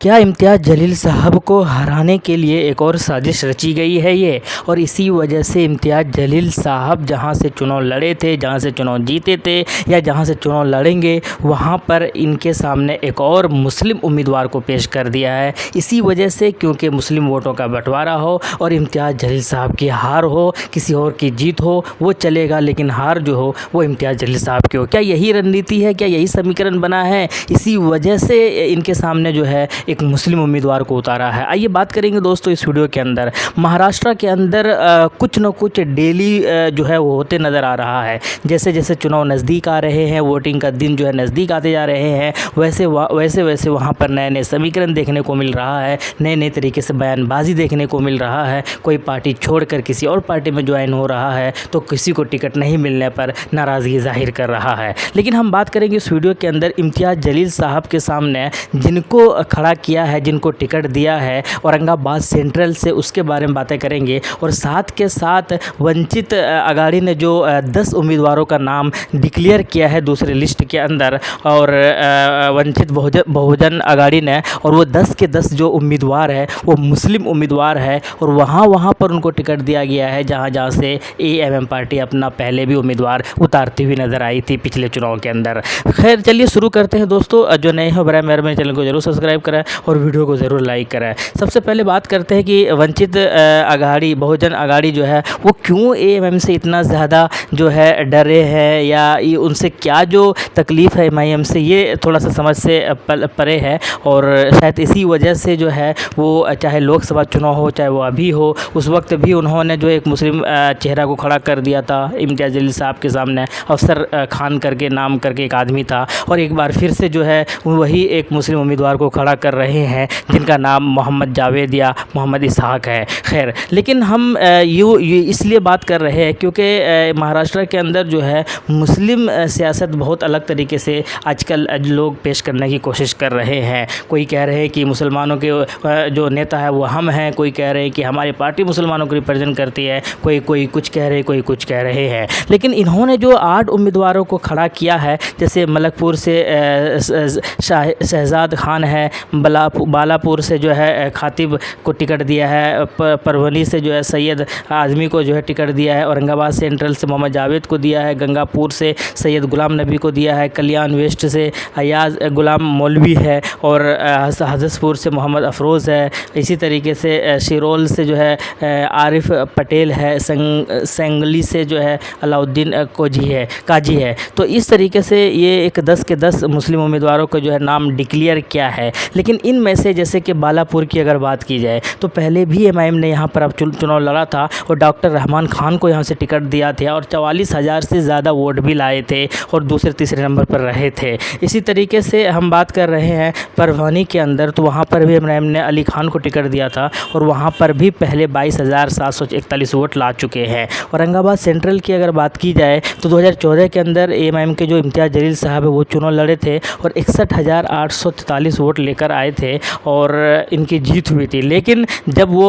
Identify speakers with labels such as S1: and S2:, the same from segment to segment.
S1: क्या इम्तियाज़ जलील साहब को हराने के लिए एक और साजिश रची गई है ये, और इसी वजह से इम्तियाज़ जलील साहब जहां से चुनाव लड़े थे, जहां से चुनाव जीते थे या जहां से चुनाव लड़ेंगे, वहां पर इनके सामने एक और मुस्लिम उम्मीदवार को पेश कर दिया है। इसी वजह से, क्योंकि मुस्लिम वोटों का बंटवारा हो और इम्तियाज़ जलील साहब की हार हो, किसी और की जीत हो वो चलेगा, लेकिन हार जो हो वो इम्तियाज़ जलील साहब की हो। क्या यही रणनीति है? क्या यही समीकरण बना है? इसी वजह से इनके सामने जो है एक मुस्लिम उम्मीदवार को उतारा है। आइए बात करेंगे दोस्तों इस वीडियो के अंदर। महाराष्ट्र के अंदर कुछ न कुछ डेली जो है वो होते नज़र आ रहा है। जैसे जैसे चुनाव नज़दीक आ रहे हैं, वोटिंग का दिन जो है नज़दीक आते जा रहे हैं, वैसे वैसे वहाँ पर नए नए समीकरण देखने को मिल रहा है, नए नए तरीके से बयानबाजी देखने को मिल रहा है। कोई पार्टी छोड़कर किसी और पार्टी में ज्वाइन हो रहा है, तो किसी को टिकट नहीं मिलने पर नाराज़गी जाहिर कर रहा है। लेकिन हम बात करेंगे इस वीडियो के अंदर इम्तियाज़ जलील साहब के सामने जिनको खड़ा किया है, जिनको टिकट दिया है औरंगाबाद सेंट्रल से, उसके बारे में बातें करेंगे। और साथ के साथ वंचित अघाड़ी ने जो 10 उम्मीदवारों का नाम डिक्लेयर किया है दूसरे लिस्ट के अंदर, और वंचित बहुजन अघाड़ी ने, और वो 10 के 10 जो उम्मीदवार है वो मुस्लिम उम्मीदवार है, और वहाँ पर उनको टिकट दिया गया है जहाँ से एएमएम पार्टी अपना पहले भी उम्मीदवार उतारती हुई नज़र आई थी पिछले चुनाव के अंदर। खैर चलिए शुरू करते हैं दोस्तों। जो नए हो बराए मेहरबानी चैनल को जरूर सब्सक्राइब करें और वीडियो को ज़रूर लाइक करें। सबसे पहले बात करते हैं कि वंचित अघाड़ी, बहुजन अघाड़ी जो है वो क्यों एएमएम से इतना ज़्यादा जो है डरे हैं, या उनसे क्या जो तकलीफ़ है एमआईएम से, ये थोड़ा सा समझ से परे है। और शायद इसी वजह से जो है वो, चाहे लोकसभा चुनाव हो चाहे वो अभी हो, उस वक्त भी उन्होंने जो एक मुस्लिम चेहरा को खड़ा कर दिया था इम्तियाज़ जलील साहब के सामने। अफसर खान करके नाम करके एक आदमी था, और एक बार फिर से जो है वही एक मुस्लिम उम्मीदवार को खड़ा कर रहे हैं जिनका नाम मोहम्मद जावेद या मोहम्मद इसहाक है। खैर, लेकिन हम ये इसलिए बात कर रहे हैं क्योंकि महाराष्ट्र के अंदर जो है मुस्लिम सियासत बहुत अलग तरीके से आजकल लोग पेश करने की कोशिश कर रहे हैं। कोई कह रहे हैं कि मुसलमानों के जो नेता है वो हम हैं, कोई कह रहे हैं कि हमारी पार्टी मुसलमानों को रिप्रेजेंट करती है, कोई कुछ कह रहे हैं, कोई कुछ कह रहे हैं। लेकिन इन्होंने जो 8 उम्मीदवारों को खड़ा किया है, जैसे मलकपुर से शहजाद खान है, बालापुर से जो है खातिब को टिकट दिया है, परवनी से जो है सैयद आज़मी को जो है टिकट दिया है, औरंगाबाद सेंट्रल से मोहम्मद जावेद को दिया है, गंगापुर से सैयद गुलाम नबी को दिया है, कल्याण वेस्ट से अयाज गुलाम मौलवी है, और हजरतपुर से मोहम्मद अफरोज़ है। इसी तरीके से शिरोल से जो है आरिफ पटेल है, संगली से जो है अलाउद्दीन काजी है। तो इस तरीके से ये एक 10 के 10 मुस्लिम उम्मीदवारों को जो है नाम डिक्लेयर किया है। लेकिन इनमें से जैसे कि बालापुर की अगर बात की जाए तो पहले भी एमआईएम ने यहाँ पर अब चुनाव लड़ा था, और डॉक्टर रहमान खान को यहाँ से टिकट दिया था, और 44,000 से ज़्यादा वोट भी लाए थे, और दूसरे तीसरे नंबर पर रहे थे। इसी तरीके से हम बात कर रहे हैं परवानी के अंदर, तो वहाँ पर भी एमआईएम ने अली खान को टिकट दिया था, और वहाँ पर भी पहले 22,741 वोट ला चुके हैं। औरंगाबाद सेंट्रल की अगर बात की जाए तो 2014 के अंदर एएमआईएम के जो इम्तियाज़ जलील साहब है वो चुनाव लड़े थे, और 61,843 वोट लेकर आए थे, और इनकी जीत हुई थी। लेकिन जब वो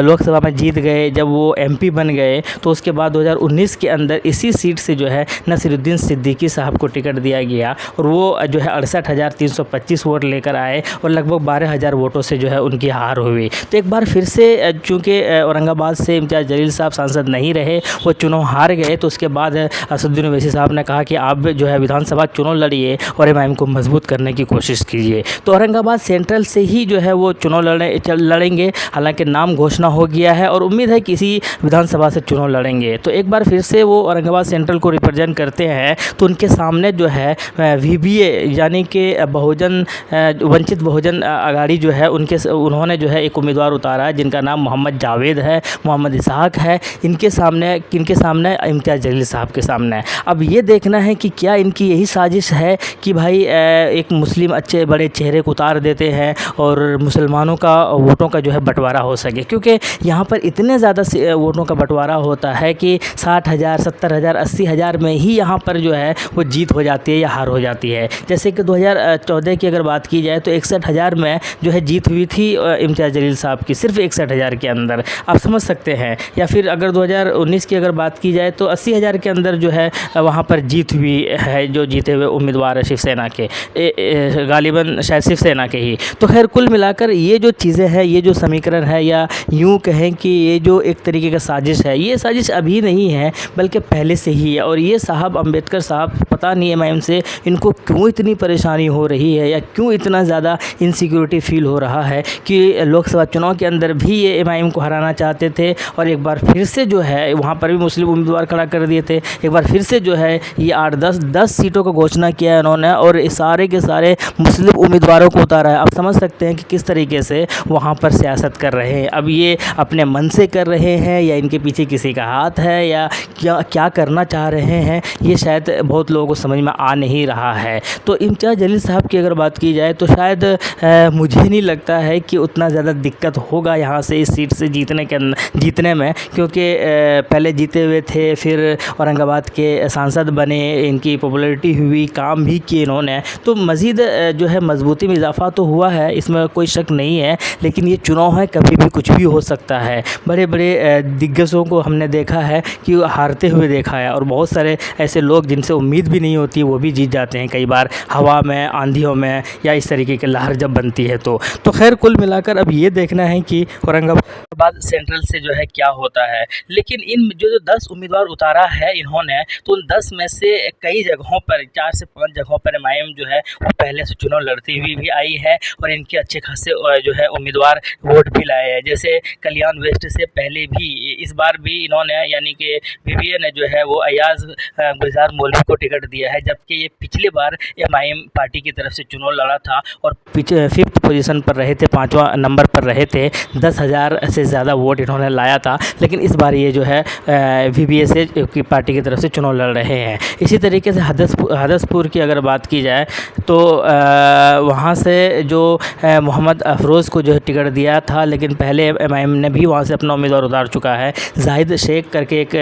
S1: लोकसभा में जीत गए, जब वो एमपी बन गए, तो उसके बाद 2019 के अंदर इसी सीट से जो है नसीरुद्दीन सिद्दीकी साहब को टिकट दिया गया, और वो जो है 68,325 वोट लेकर आए, और लगभग 12,000 वोटों से जो है उनकी हार हुई। तो एक बार फिर से चूँकि औरंगाबाद से इम्तियाज़ जलील साहब सांसद नहीं रहे, वो चुनाव हार गए, तो उसके बाद असदुद्दीन ओवैसी साहब ने कहा कि आप जो है विधानसभा चुनाव लड़िए और एमआईएम को मजबूत करने की कोशिश कीजिए। तो औरंगाबाद सेंट्रल से ही जो है वो चुनाव लड़ेंगे। हालांकि नाम घोषणा हो गया है, और उम्मीद है किसी विधानसभा से चुनाव लड़ेंगे। तो एक बार फिर से वो औरंगाबाद सेंट्रल को रिप्रेजेंट करते हैं, तो उनके सामने जो है वीबीए यानी कि वंचित बहुजन अघाड़ी जो है उन्होंने जो है एक उम्मीदवार उतारा है जिनका नाम मोहम्मद जावेद है, मोहम्मद इसहाक है। किनके सामने इम्तियाज़ जलील साहब के सामने। अब ये देखना है कि क्या इनकी यही साजिश है कि भाई एक मुस्लिम अच्छे बड़े चेहरे को उतार देते हैं और मुसलमानों का वोटों का जो है बंटवारा हो सके, क्योंकि यहाँ पर इतने ज़्यादा वोटों का बंटवारा होता है कि 60,000, 70,000, 80,000 में ही यहाँ पर जो है वो जीत हो जाती है या हार हो जाती है। जैसे कि 2014 की अगर बात की जाए तो 61,000 में जो है जीत हुई थी इम्तियाज़ जलील साहब की, सिर्फ 61,000 के अंदर, आप समझ सकते हैं। या फिर अगर 2019 की अगर बात की जाए तो 80,000 के अंदर जो है वहाँ पर जीत हुई है। जो जीते हुए उम्मीदवार है शिवसेना के, गालिबन शायद शिवसेना के ही। तो खैर कुल मिलाकर ये जो चीज़ें हैं, ये जो समीकरण है, या यूँ कहें कि ये जो एक तरीके का साजिश है, ये साजिश अभी नहीं है बल्कि पहले से ही है। और ये साहब अम्बेडकर साहब पता नहीं एमआईएम से इनको क्यों इतनी परेशानी हो रही है, या क्यों इतना ज़्यादा इनसिक्योरिटी फ़ील हो रहा है कि लोकसभा चुनाव के अंदर भी ये एमआईएम को हराना चाहते थे, और एक बार फिर से जो है वहाँ पर भी मुस्लिम उम्मीदवार खड़ा कर दिए थे। एक बार फिर से जो है ये 8-10 सीटों को घोषणा किया है इन्होंने, और सारे के सारे मुस्लिम उम्मीदवारों को उतारा है। आप समझ सकते हैं कि किस तरीके से वहाँ पर सियासत कर रहे हैं। अब ये अपने मन से कर रहे हैं, या इनके पीछे किसी का हाथ है, या क्या करना चाह रहे हैं, ये शायद बहुत लोगों को समझ में आ नहीं रहा है। तो इम्तियाज़ जलील साहब की अगर बात की जाए तो शायद मुझे नहीं लगता है कि उतना ज़्यादा दिक्कत होगा यहाँ से इस सीट से जीतने में, क्योंकि पहले जीते हुए थे, फिर औरंगाबाद के सांसद बने, इनकी पॉपुलैरिटी हुई, काम भी किए इन्होंने, तो मज़ीद जो है मजबूती में इजाफा तो हुआ है, इसमें कोई शक नहीं है। लेकिन ये चुनाव है, कभी भी कुछ भी हो सकता है। बड़े बड़े दिग्गजों को हमने देखा है कि हारते हुए देखा है, और बहुत सारे ऐसे लोग जिनसे उम्मीद भी नहीं होती वो भी जीत जाते हैं कई बार, हवा में, आंधियों में, या इस तरीके की लहर जब बनती है तो खैर कुल मिलाकर अब ये देखना है कि औरंगाबाद सेंट्रल से जो है क्या होता है। लेकिन इन जो 10 उम्मीदवार उतारा है इन्होंने, तो उन 10 में से कई जगहों पर, 4 से 5 जगहों पर एमआईएम जो है वो पहले से चुनाव लड़ती हुई भी आई है, और इनके अच्छे खासे जो है उम्मीदवार वोट भी लाए हैं। जैसे कल्याण वेस्ट से पहले भी, इस बार भी इन्होंने, यानी कि वीवीए ने जो है वो अयाज गुलजार मौलवी को टिकट दिया है, जबकि ये पिछली बार एमआईएम पार्टी की तरफ से चुनाव लड़ा था और 5th पोजीशन पर रहे थे, 5वां नंबर पर रहे थे। 10,000 से ज़्यादा वोट इन्होंने लाया था, लेकिन इस बार ये जो है वीवीए से की पार्टी की तरफ से चुनाव लड़ रहे हैं। इसी तरीके से हदसपुर की अगर बात की जाए तो वहाँ से जो मोहम्मद अफरोज़ को जो है टिकट दिया था, लेकिन पहले एमआईएम ने भी वहाँ से अपना उम्मीदवार उतार चुका है। जाहिद शेख करके एक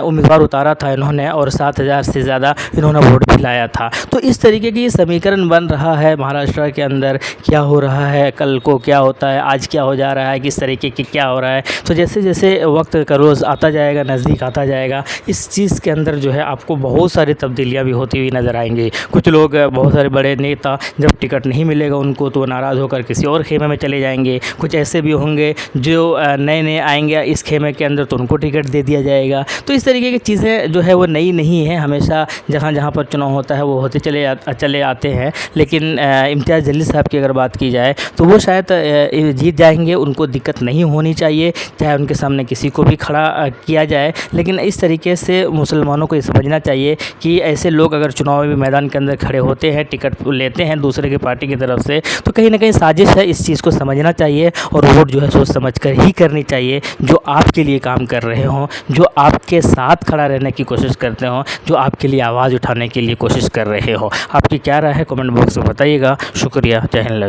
S1: उम्मीदवार उतारा था इन्होंने, और 7,000 से ज़्यादा इन्होंने वोट भी लाया था। तो इस तरीके की समीकरण बन रहा है महाराष्ट्र के अंदर, क्या हो रहा है, कल को क्या होता है, आज क्या हो जा रहा है, किस तरीके की क्या हो रहा है। तो जैसे जैसे वक्त का रोज़ आता जाएगा, नज़दीक आता जाएगा, इस चीज़ के अंदर जो है आपको बहुत सारी तब्दीलियाँ भी होती हुई नज़र आएंगी। कुछ लोग, बहुत सारे बड़े नेता, जब टिकट नहीं मिलेगा उनको तो नाराज़ होकर किसी और खेमे में चले जाएंगे। कुछ ऐसे भी होंगे जो नए आएंगे इस खेमे के अंदर, तो उनको टिकट दे दिया जाएगा। तो इस तरीके की चीज़ें जो है वो नई नहीं है, हमेशा जहाँ जहाँ पर चुनाव होता है वो होते चले आते हैं। लेकिन इम्तियाज़ जलील साहब की अगर बात की जाए तो वो शायद जीत जाएंगे, उनको दिक्कत नहीं होनी चाहिए, चाहे उनके सामने किसी को भी खड़ा किया जाए। लेकिन इस तरीके से मुसलमानों को ये समझना चाहिए कि ऐसे लोग अगर चुनावी मैदान के अंदर खड़े होते हैं, टिकट लेते हैं दूसरे की पार्टी की तरफ से, तो कहीं ना कहीं साजिश है। इस चीज़ को समझना चाहिए, और वोट जो है सोच समझ कर ही करनी चाहिए, जो आपके लिए काम कर रहे हों, जो आपके साथ खड़ा रहने की कोशिश करते हों, जो आपके लिए आवाज़ उठाने के लिए कोशिश कर रहे हो। आपकी क्या राय है, कमेंट बॉक्स में बताइएगा। शुक्रिया। जय हिंद।